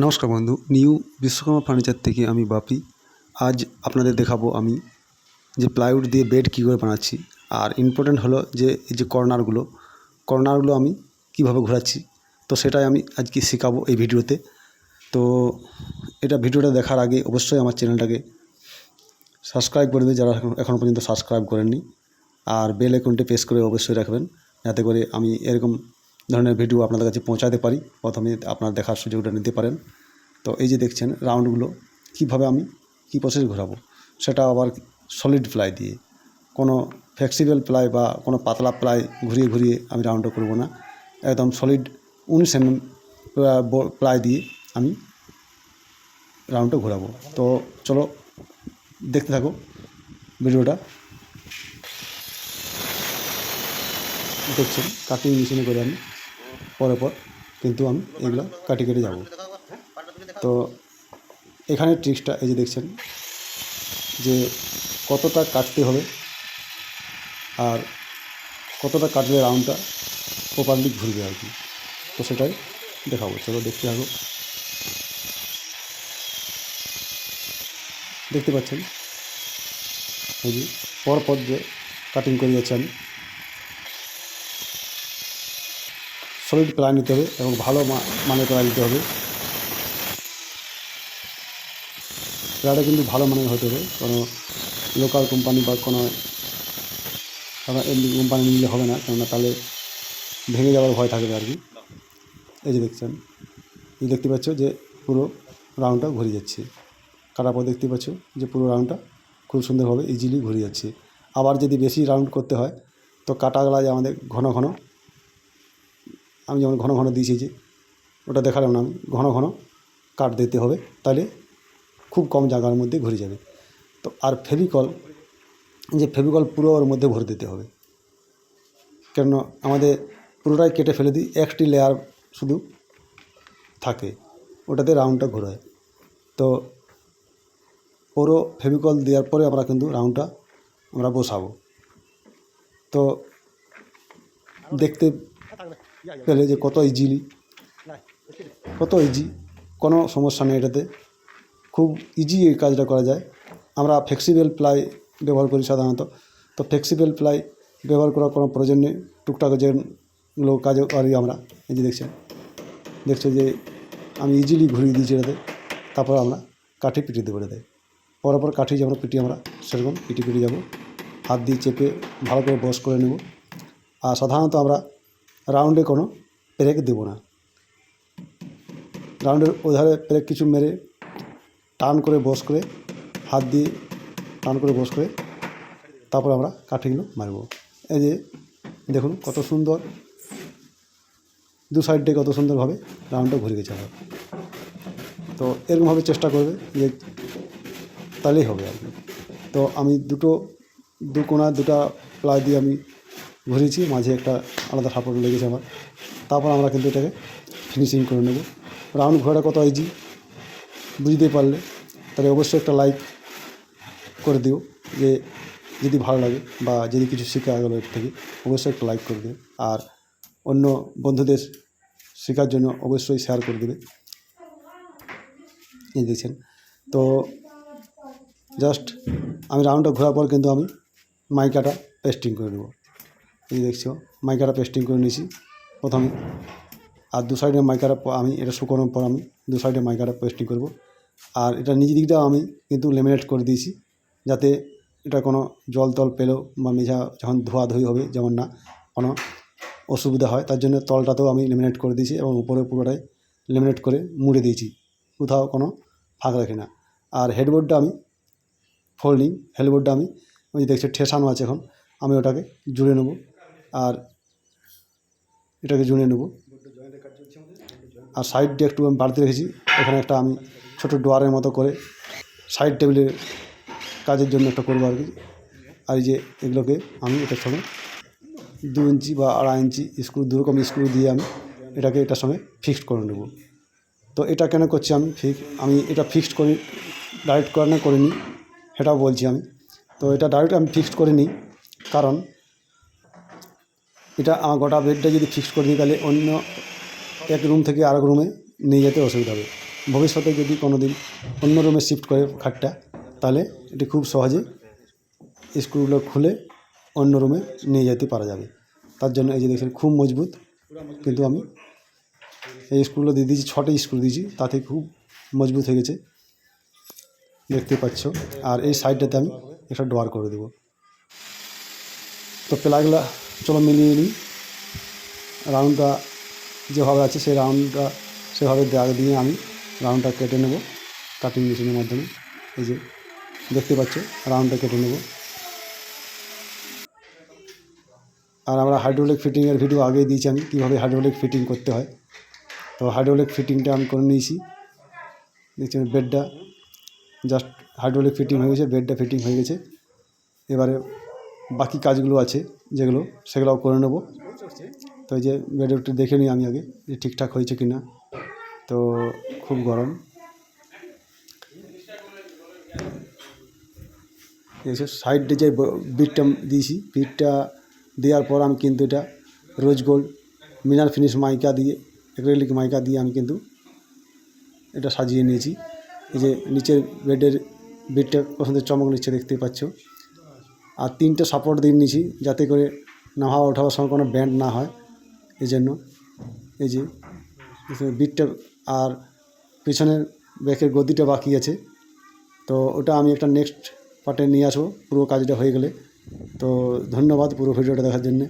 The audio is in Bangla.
নমস্কার বন্ধু, নিউ বিশ্বকর্মা ফার্নিচার থেকে আমি বাপি। আজ আপনাদের দেখাবো আমি যে প্লাইউড দিয়ে বেড কী করে বানাচ্ছি। আর ইম্পর্টেন্ট হলো যে এই যে কর্নারগুলো আমি কিভাবে ঘোরাচ্ছি, তো সেটাই আমি আজকে শেখাবো এই ভিডিওতে। তো ভিডিওটা দেখার আগে অবশ্যই আমার চ্যানেলটাকে সাবস্ক্রাইব করে দেবে যারা এখনও পর্যন্ত সাবস্ক্রাইব করেননি, আর বেল আইকনটি প্রেস করে অবশ্যই রাখবেন, যাতে করে আমি এরকম ধরনের ভিডিও আপনাদের কাছে পৌঁছাতে পারি, প্রথমে আপনার দেখার সুযোগটা নিতে পারেন। তো এই যে দেখছেন রাউন্ডগুলো কীভাবে আমি কী প্রসেস ঘোরাবো, সেটা আবার সলিড প্লাই দিয়ে, কোনো ফ্লেক্সিবল প্লাই বা কোনো পাতলা প্লাই ঘুরিয়ে ঘুরিয়ে আমি রাউন্ডটা করব না। একদম সলিড 19 mm প্লাই দিয়ে আমি রাউন্ডটা ঘোরাবো। তো চলো দেখতে থাকো ভিডিওটা। দেখছেন কাটিং মেশিনে করে আমি পর কিন্তু আমি এগুলো কেটে যাব। তো এখানে ট্রিক্সটা এই যে দেখছেন যে কতটা কাটতে হবে আর কতটা কাটলে রাউন্ডটা প্রপারলি ঘুরবে আর কি। তো সেটাই দেখাবো, চলো দেখতে থাকো। দেখতে পাচ্ছেন এই যে পরপর যে কাটিং করে যাচ্ছে আমি। সলিড প্লাই নিতে হবে এবং ভালো মানের প্লাই নিতে হবে। প্লাইটা কিন্তু ভালো মানের হতে হবে, কোনো লোকাল কোম্পানি বা কোনো এমনি কোম্পানি নিলে হবে না, কেননা তাহলে ভেঙে যাওয়ার ভয় থাকবে আর কি। এই যে দেখছেন, এই দেখতে পাচ্ছ যে পুরো রাউন্ডটা ঘুরে যাচ্ছে। কাটার পর দেখতে পাচ্ছ যে পুরো রাউন্ডটা খুব সুন্দরভাবে ইজিলি ঘুরে যাচ্ছে। আবার যদি বেশি রাউন্ড করতে হয় তো কাটাগুলা যে আমাদের ঘন ঘন, আমি যেমন ঘন ঘন দিয়েছি যে ওটা দেখালাম না, আমি ঘন ঘন কাট দিতে হবে, তাহলে খুব কম জায়গার মধ্যে ঘুরে যাবে। তো আর ফেভিকল পুরো ওর মধ্যে ভরে দিতে হবে, কেন আমাদের পুরোটাই কেটে ফেলে দিই, একটি লেয়ার শুধু থাকে, ওটাতে রাউন্ডটা ঘোরায়। তো পুরো ফেভিকল দেওয়ার পরে আমরা কিন্তু রাউন্ডটা আমরা বসাবো। তো দেখতে পেলে যে কত ইজি, কোনো সমস্যা নেই এটাতে, খুব ইজি এই কাজটা করা যায়। আমরা ফ্লেক্সিবল প্লাই ব্যবহার করি সাধারণত, তো ফ্লেক্সিবল প্লাই ব্যবহার করার কোনো প্রয়োজন নেই। টুকটাক যেগুলো কাজও করি আমরা, এই যে দেখছো যে আমি ইজিলি ঘুরিয়ে দিয়েছি এটাতে। তারপর আমরা কাঠি পিটিয়ে দেবো এটাতে, পরপর কাঠি যেমন পিটি আমরা সেরকম পিটি যাব, হাত দিয়ে চেপে ভালো করে বস করে নেব। আর সাধারণত আমরা রাউন্ডে কোনো ব্রেক দেবো না, রাউন্ডের ওধারে ব্রেক কিছু মেরে টান করে বস করে, হাত দিয়ে টান করে বস করে তারপর আমরা কাঠিগুলো মারব। এই যে দেখুন কত সুন্দর, দু সাইডে কত সুন্দরভাবে রাউন্ডটা ঘুরে গেছে আমার। তো এরকমভাবে চেষ্টা করবে যে তাহলেই হবে আর কি। তো আমি দু কোণা দুটা প্লাই দিয়ে আমি ঘুরিয়েছি, মাঝে একটা আলাদা সাপোর্ট লেগেছে আমার। তারপর আমরা কিন্তু এটাকে ফিনিশিং করে নেব। রাউন্ড ঘোরাটা কত ইজি বুঝতে পারলে তাহলে অবশ্যই একটা লাইক করে দিও, যে যদি ভালো লাগে বা যদি কিছু শেখা গেলো এর থেকে, অবশ্যই একটা লাইক করে দিও। আর অন্য বন্ধুদের শেখার জন্য অবশ্যই শেয়ার করে দেবে। এই দেখছেন, তো জাস্ট আমি রাউন্ডটা ঘোরার পর কিন্তু আমি মাইকাটা পেস্টিং করে নেব। এই দেখছো মাইকাটা পেস্টিং করে নিয়েছি প্রথমে, আর দু সাইডে মাইকাটা আমি এটা শুকানোর পর আমি দু সাইডে মাইকাটা পেস্টিং করব। আর এটা নিচের দিকটাও আমি কিন্তু লেমিনেট করে দিয়েছি, যাতে এটা কোনো জল তল পেলেও বা মেঝা যখন ধোয়াধুয়ি হবে যেমন না কোনো অসুবিধা হয়, তার জন্য তলটাতেও আমি লেমিনেট করে দিয়েছি এবং উপরে পুরোটাই লেমিনেট করে মুড়ে দিয়েছি, কোথাও কোনো ফাঁক রাখি না। আর হেডবোর্ডটা আমি হেডবোর্ডটা আমি ওই দেখছি ঠেসানো আছে, এখন আমি ওটাকে জুড়ে নেব। আর এটাকে জুড়ে নেব, আর সাইড দিয়ে একটু আমি বাড়তে রেখেছি, এখানে একটা আমি ছোটো ডোয়ারের মতো করে সাইড টেবিলের কাজের জন্য একটা করবো আর কি। আর এই যে এগুলোকে আমি এটার সঙ্গে 2 ইঞ্চি বা 2.5 ইঞ্চি স্ক্রু, দুরকম স্ক্রু দিয়ে আমি এটাকে এটার সঙ্গে ফিক্সড করে নেব। তো এটা কেন করছি আমি এটা ফিক্সড করি, ডাইরেক্ট করিনি সেটাও বলছি আমি। তো এটা ডাইরেক্ট আমি ফিক্সড করে নিই, কারণ এটা আমার গোটা বেডটা যদি ফিক্সড করে দিই তাহলে অন্য এক রুম থেকে আরেক রুমে নিয়ে যেতে অসুবিধা হবে। ভবিষ্যতে যদি কোনো দিন অন্য রুমে শিফট করে খাটটা, তাহলে এটি খুব সহজে স্ক্রুগুলো খুলে অন্য রুমে নিয়ে যেতে পারা যাবে। তার জন্য এই যে দেখছেন খুব মজবুত, কিন্তু আমি এই স্ক্রুগুলো দিয়ে দিয়েছি, 6টি স্ক্রু দিয়েছি, তাতে খুব মজবুত হয়ে গেছে, দেখতে পাচ্ছ। আর এই সাইডটাতে আমি একটা ডোয়ার করে দেবো। তো প্লাগগুলো চলো মিলিয়ে নিই। রাউন্ডটা যেভাবে আছে সেই রাউন্ডটা সেভাবে দাগ দিয়ে আমি রাউন্ডটা কেটে নেব কাটিং মেশিনের মাধ্যমে। এই যে দেখতে পাচ্ছ রাউন্ডটা কেটে নেব। আর আমরা হাইড্রোলিক ফিটিংয়ের ভিডিও আগেই দিয়েছি আমি, কীভাবে হাইড্রোলিক ফিটিং করতে হয়। তো হাইড্রোলিক ফিটিংটা আমি করে নিয়েছি। দেখছেন বেডটা জাস্ট হাইড্রোলিক ফিটিং হয়ে গেছে, বেডটা ফিটিং হয়ে গেছে। এবারে বাকি কাজগুলো আছে যেগুলো, সেগুলোও করে নেব। তো এই যে বেডে একটু দেখে নিই আমি আগে যে ঠিকঠাক হয়েছে কি না। তো খুব গরম এসে সাইডে যে বিটটা দিয়েছি, বিটটা দেওয়ার পর আমি কিন্তু এটা রোজ গোল্ড মিনার ফিনিশ মাইকা দিয়ে, অ্যাক্রিলিক মাইকা দিয়ে আমি কিন্তু এটা সাজিয়ে নিয়েছি। এই যে নিচের বেডের বিটটা পছন্দের চমক নিচ্ছে, দেখতেই পাচ্ছ। আর 3টে সাপোর্ট দিয়ে নিয়েছি যাতে করে নামা ওঠাবার সময় কোনো ব্যান্ড না হয়, এই জন্য। এই যে বিটটা আর পিছনের ব্যাকের গদিটা বাকি আছে, তো ওটা আমি একটা নেক্সট পার্টে নিয়ে আসবো পুরো কাজটা হয়ে গেলে। তো ধন্যবাদ পুরো ভিডিওটা দেখার জন্যে।